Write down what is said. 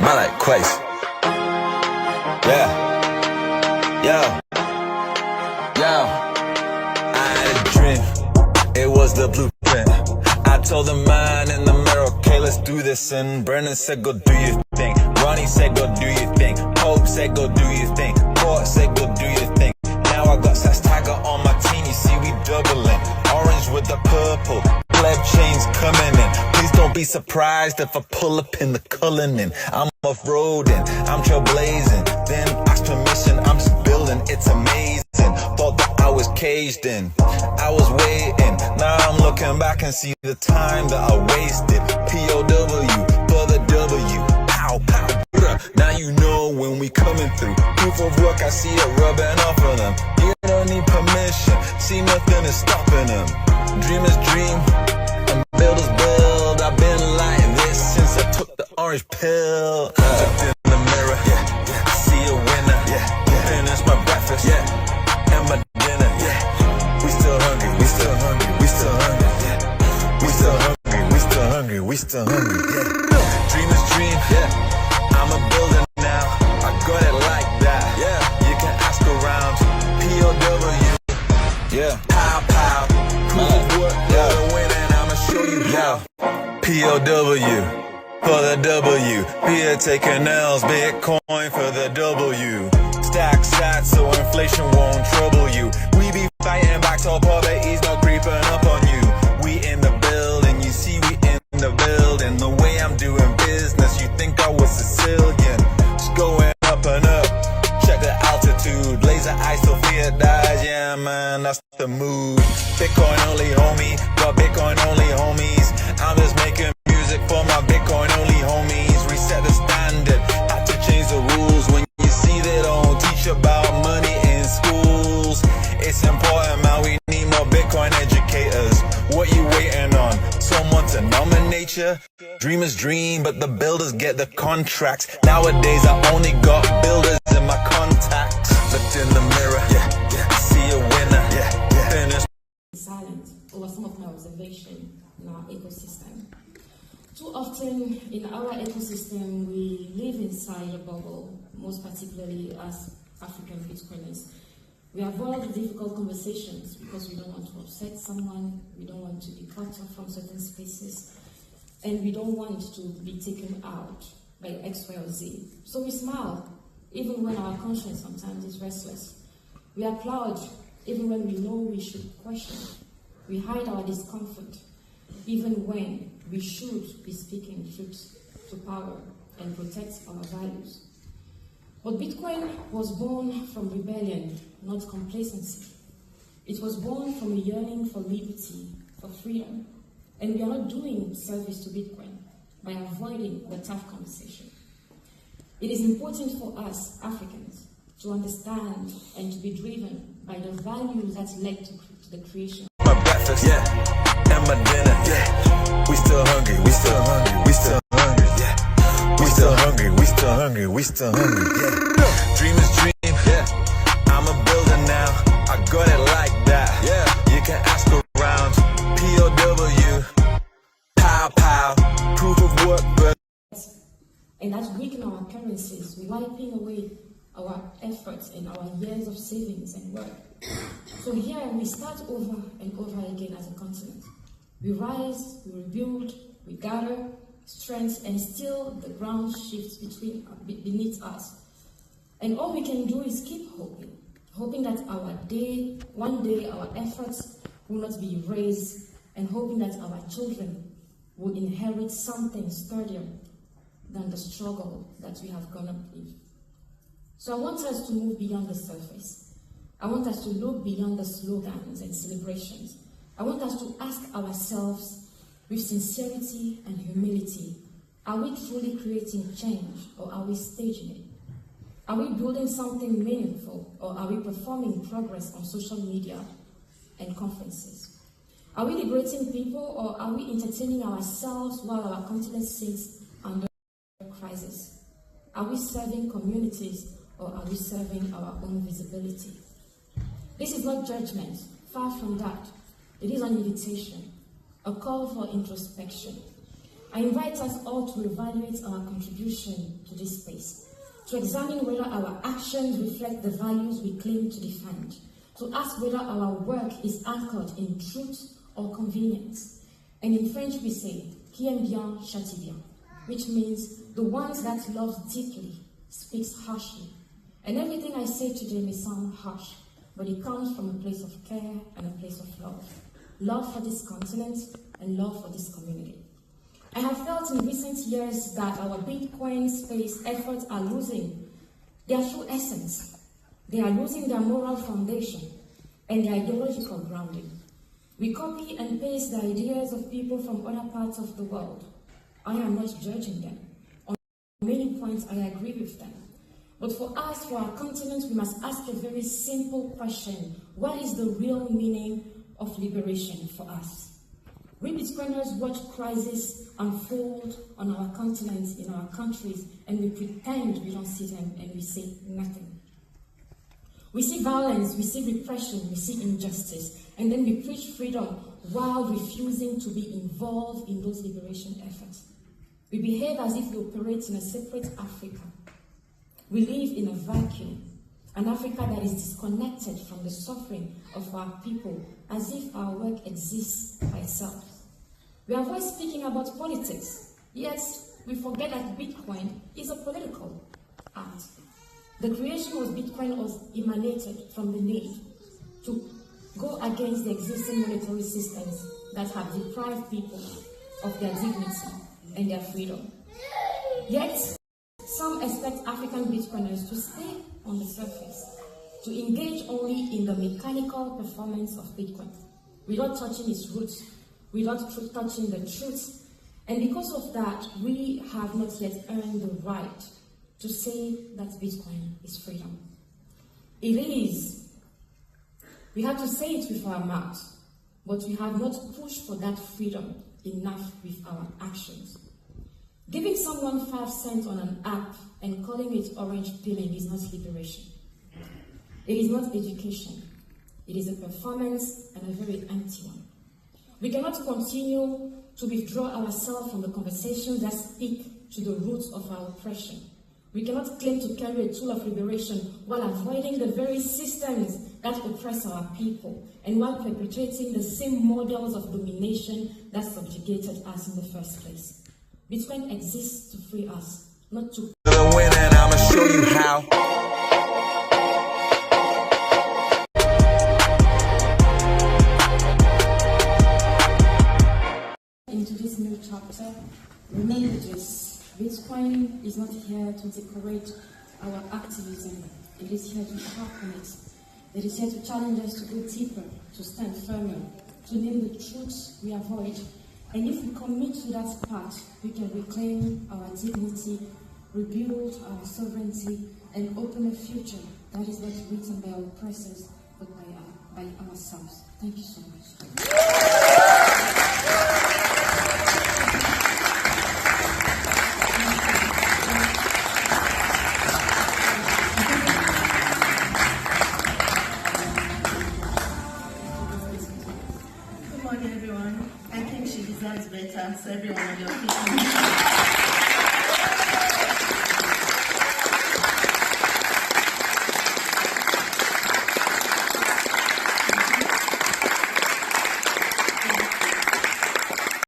Malay Quace. Yeah. Yo. I had a dream. It was the blueprint. I told the man in the mirror, okay, let's do this. And Brennan said, go do your thing. Ronnie said, go do your thing. Hope said, go do your thing. Port said, go do your thing. Now I got Sass Tiger on my team. You see, we doubling. Orange with the purple. Pleb chains coming in. Please don't be surprised if I pull up in the Cullinan. I'm off-roading, I'm trailblazing. Then ask permission, I'm just building. It's amazing. Thought that I was caged in. I was waiting. Now I'm looking back and see the time that I wasted. POW for the W. Pow, pow. Now you know when we coming through. Proof of work, I see it rubbing off of them. You don't need permission. See, nothing is stopping them. Dreamers dream and builders build. I've been like this since I took the orange pill. Looked in the mirror, I see a winner. Finish my breakfast, and my dinner. We still hungry, we still hungry, we still hungry. We still hungry, we still hungry, we still hungry. Dreamers dream, I'm a builder now. I got it like that. You can ask around. POW. Pow pow. I'ma show you how. POW for the W. Here taking L's, Bitcoin for the W. Stack sats so inflation won't trouble you. We be fighting back so poverty's not creeping up on you. We in the building, you see we in the building. The way I'm doing business, you think I was Sicilian. Just going up and up. Check the altitude, laser eyes till fear dies. Yeah man, that's the mood. Bitcoin only homie, got Bitcoin only homies. I'm just making music for my Bitcoin only homies. Reset the standard, had to change the rules. When you see they don't teach about money in schools, it's important man, we need more Bitcoin educators. What you waiting on? Someone to nominate you? Dreamers dream, but the builders get the contracts. Nowadays I only got builders in my contacts. Looked in the mirror, I see a winner. Finish. Silent over some of my observation in our ecosystem. Too often in our ecosystem, we live inside a bubble, most particularly as African Bitcoiners. We avoid difficult conversations because we don't want to upset someone, we don't want to be cut off from certain spaces, and we don't want to be taken out by X, Y, or Z. So we smile, even when our conscience sometimes is restless. We applaud, even when we know we should question. We hide our discomfort, even when we should be speaking truth to power and protect our values. But Bitcoin was born from rebellion, not complacency. It was born from a yearning for liberty, for freedom. And we are not doing service to Bitcoin by avoiding the tough conversation. It is important for us, Africans, to understand and to be driven by the values that led to the creation. My breakfast, and my dinner, We still hungry, we still hungry, we still hungry, We still hungry, we still hungry, we still hungry, Dreamers dream, I'm a builder now. I got it like that, You can ask around. POW, pow pow, proof of work, but. And that weaken our currencies, wiping away our efforts and our years of savings and work. So here we start over and over again as a continent. We rise, we rebuild, we gather strength, and still the ground shifts beneath us. And all we can do is keep hoping, hoping that one day our efforts will not be erased, and hoping that our children will inherit something sturdier than the struggle that we have gone up with. So I want us to move beyond the surface. I want us to look beyond the slogans and celebrations. I want us to ask ourselves with sincerity and humility, are we truly creating change or are we staging it? Are we building something meaningful or are we performing progress on social media and conferences? Are we liberating people or are we entertaining ourselves while our continent sinks under crisis? Are we serving communities or are we serving our own visibility? This is not judgment, far from that. It is an invitation, a a call for introspection. I invite us all to evaluate our contribution to this space, to examine whether our actions reflect the values we claim to defend, to ask whether our work is anchored in truth or convenience. And in French we say, qui aime bien châtie bien, which means the ones that love deeply speaks harshly. And everything I say today may sound harsh, but it comes from a place of care and a place of love. Love for this continent and love for this community. I have felt in recent years that our Bitcoin space efforts are losing their true essence. They are losing their moral foundation and their ideological grounding. We copy and paste the ideas of people from other parts of the world. I am not judging them. On many points, I agree with them. But for us, for our continent, we must ask a very simple question. What is the real meaning of liberation for us? We Bitcoiners watch crises unfold on our continent, in our countries, and we pretend we don't see them and we say nothing. We see violence, we see repression, we see injustice, and then we preach freedom while refusing to be involved in those liberation efforts. We behave as if we operate in a separate Africa. We live in a vacuum, an Africa that is disconnected from the suffering of our people, as if our work exists by itself. We avoid speaking about politics, yet we forget that Bitcoin is a political act. The creation of Bitcoin was emanated from the need to go against the existing monetary systems that have deprived people of their dignity and their freedom. Yet, some expect African Bitcoiners to stay on the surface, to engage only in the mechanical performance of Bitcoin, without touching its roots, without touching the truth. And because of that, we have not yet earned the right to say that Bitcoin is freedom. It is. We have to say it with our mouths, but we have not pushed for that freedom enough with our actions. Giving someone 5 cents on an app and calling it orange peeling is not liberation. It is not education. It is a performance and a very empty one. We cannot continue to withdraw ourselves from the conversations that speak to the roots of our oppression. We cannot claim to carry a tool of liberation while avoiding the very systems that oppress our people and while perpetrating the same models of domination that subjugated us in the first place. Bitcoin exists to free us, not to win, and I'ma show you how. into this new chapter. Remember this, Bitcoin is not here to decorate our activism. It is here to sharpen it. It is here to challenge us to go deeper, to stand firmer, to name the truths we avoid. And if we commit to that path, we can reclaim our dignity, rebuild our sovereignty, and open a future that is not written by our oppressors, but by ourselves. Thank you so much. Good morning, everyone. I think she deserves better, so everyone on your feet.